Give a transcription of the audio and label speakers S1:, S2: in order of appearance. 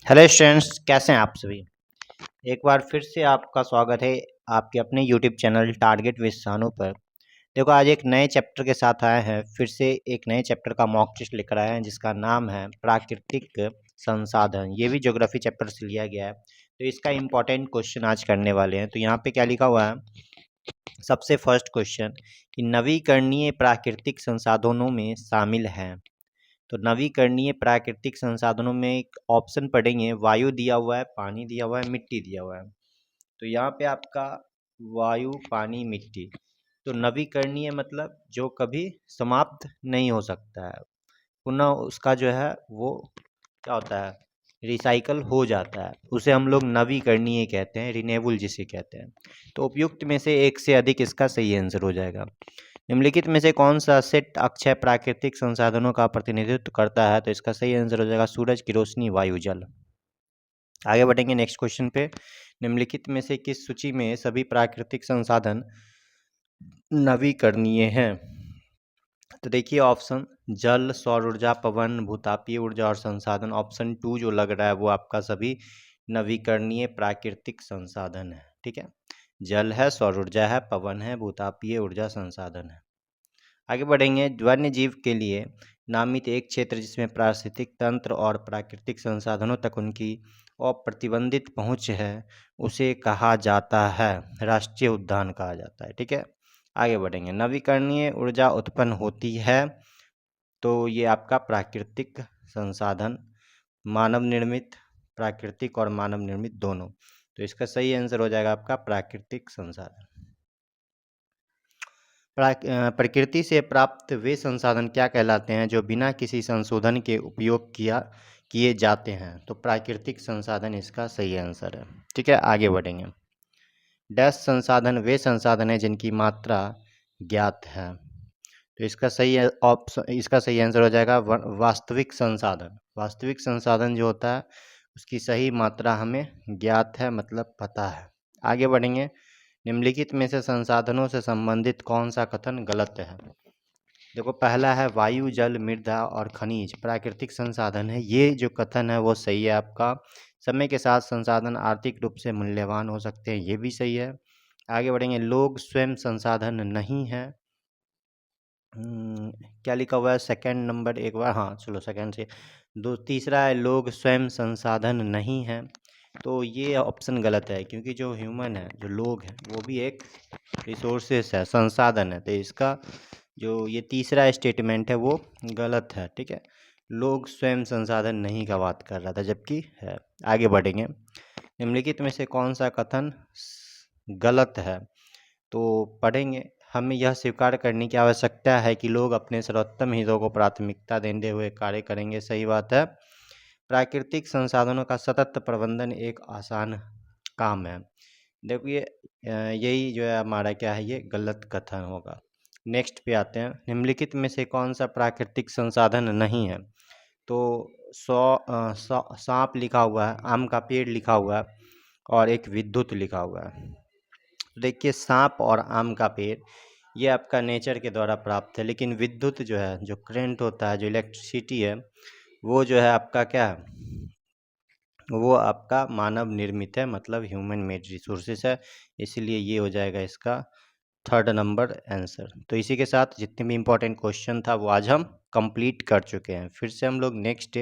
S1: Hello students, कैसे हैं आप सभी। एक बार फिर से आपका स्वागत है आपके अपने यूट्यूब चैनल टारगेट विद सानू पर। देखो, आज एक नए चैप्टर के साथ आए हैं। फिर से एक नए चैप्टर का मॉक टेस्ट लेकर आए हैं जिसका नाम है प्राकृतिक संसाधन। ये भी ज्योग्राफी चैप्टर से लिया गया है, तो इसका इम्पोर्टेंट क्वेश्चन आज करने वाले हैं। तो यहाँ पे क्या लिखा हुआ है, सबसे फर्स्ट क्वेश्चन कि नवीकरणीय प्राकृतिक संसाधनों में शामिल हैं। तो नवीकरणीय प्राकृतिक संसाधनों में एक ऑप्शन पढ़ेंगे, वायु दिया हुआ है, पानी दिया हुआ है, मिट्टी दिया हुआ है। तो यहाँ पे आपका वायु, पानी, मिट्टी। तो नवीकरणीय मतलब जो कभी समाप्त नहीं हो सकता है, पुनः उसका जो है वो क्या होता है, रिसाइकल हो जाता है, उसे हम लोग नवीकरणीय कहते हैं, रिन्यूएबल जिसे कहते हैं। तो उपयुक्त में से एक से अधिक इसका सही आंसर हो जाएगा। निम्नलिखित में से कौन सा सेट अक्षय प्राकृतिक संसाधनों का प्रतिनिधित्व करता है? तो इसका सही आंसर हो जाएगा सूरज की रोशनी, वायु, जल। आगे बढ़ेंगे नेक्स्ट क्वेश्चन पे। निम्नलिखित में से किस सूची में सभी प्राकृतिक संसाधन नवीकरणीय हैं? तो देखिए ऑप्शन जल, सौर ऊर्जा, पवन, भूतापीय ऊर्जा और संसाधन। ऑप्शन 2 जो लग रहा है वो आपका सभी नवीकरणीय प्राकृतिक संसाधन है। ठीक है, जल है, सौर ऊर्जा है, पवन है, भूतापीय ऊर्जा, संसाधन है। आगे बढ़ेंगे। वन्य जीव के लिए नामित एक क्षेत्र जिसमें पारिस्थितिक तंत्र और प्राकृतिक संसाधनों तक उनकी अप्रतिबंधित पहुंच है उसे कहा जाता है राष्ट्रीय उद्यान कहा जाता है। ठीक है, आगे बढ़ेंगे। नवीकरणीय ऊर्जा उत्पन्न होती है, तो ये आपका प्राकृतिक संसाधन, मानव निर्मित, प्राकृतिक और मानव निर्मित दोनों। तो इसका सही आंसर हो जाएगा आपका प्राकृतिक संसाधन। प्रकृति से प्राप्त वे संसाधन क्या कहलाते हैं जो बिना किसी संशोधन के उपयोग किए जाते हैं? तो प्राकृतिक संसाधन इसका सही आंसर है। ठीक है, आगे बढ़ेंगे। डैश संसाधन वे संसाधन हैं जिनकी मात्रा ज्ञात है। तो इसका सही ऑप्शन, इसका सही आंसर हो जाएगा वास्तविक संसाधन। वास्तविक संसाधन जो होता है उसकी सही मात्रा हमें ज्ञात है, मतलब पता है। आगे बढ़ेंगे। निम्नलिखित में से संसाधनों से संबंधित कौन सा कथन गलत है? देखो, पहला है वायु, जल, मृदा और खनिज प्राकृतिक संसाधन है। ये जो कथन है वो सही है आपका। समय के साथ संसाधन आर्थिक रूप से मूल्यवान हो सकते हैं, ये भी सही है। आगे बढ़ेंगे। लोग स्वयं संसाधन नहीं है। क्या लिखा हुआ है सेकंड नंबर, एक बार, हाँ चलो सेकंड से दो। तीसरा है लोग स्वयं संसाधन नहीं है। तो ये ऑप्शन गलत है, क्योंकि जो ह्यूमन है, जो लोग हैं, वो भी एक रिसोर्सेस है, संसाधन है। तो इसका जो ये तीसरा स्टेटमेंट है वो गलत है। ठीक है, लोग स्वयं संसाधन नहीं का बात कर रहा था, जबकि है। आगे बढ़ेंगे। निम्नलिखित में से कौन सा कथन गलत है? तो पढ़ेंगे। हमें यह स्वीकार करने की आवश्यकता है कि लोग अपने सर्वोत्तम हितों को प्राथमिकता देते हुए कार्य करेंगे। सही बात है। प्राकृतिक संसाधनों का सतत प्रबंधन एक आसान काम है। देखिए यही जो है हमारा क्या है, ये गलत कथन होगा। नेक्स्ट पे आते हैं। निम्नलिखित में से कौन सा प्राकृतिक संसाधन नहीं है? तो सांप लिखा हुआ है, आम का पेड़ लिखा हुआ है और एक विद्युत लिखा हुआ है। तो देखिए सांप और आम का पेड़ ये आपका नेचर के द्वारा प्राप्त है, लेकिन विद्युत जो है, जो करंट होता है, जो इलेक्ट्रिसिटी है, वो जो है आपका क्या है, वो आपका मानव निर्मित है, मतलब ह्यूमन मेड रिसोर्सेस है। इसलिए ये हो जाएगा इसका थर्ड नंबर आंसर। तो इसी के साथ जितने भी इम्पोर्टेंट क्वेश्चन था वो आज हम कंप्लीट कर चुके हैं। फिर से हम लोग नेक्स्ट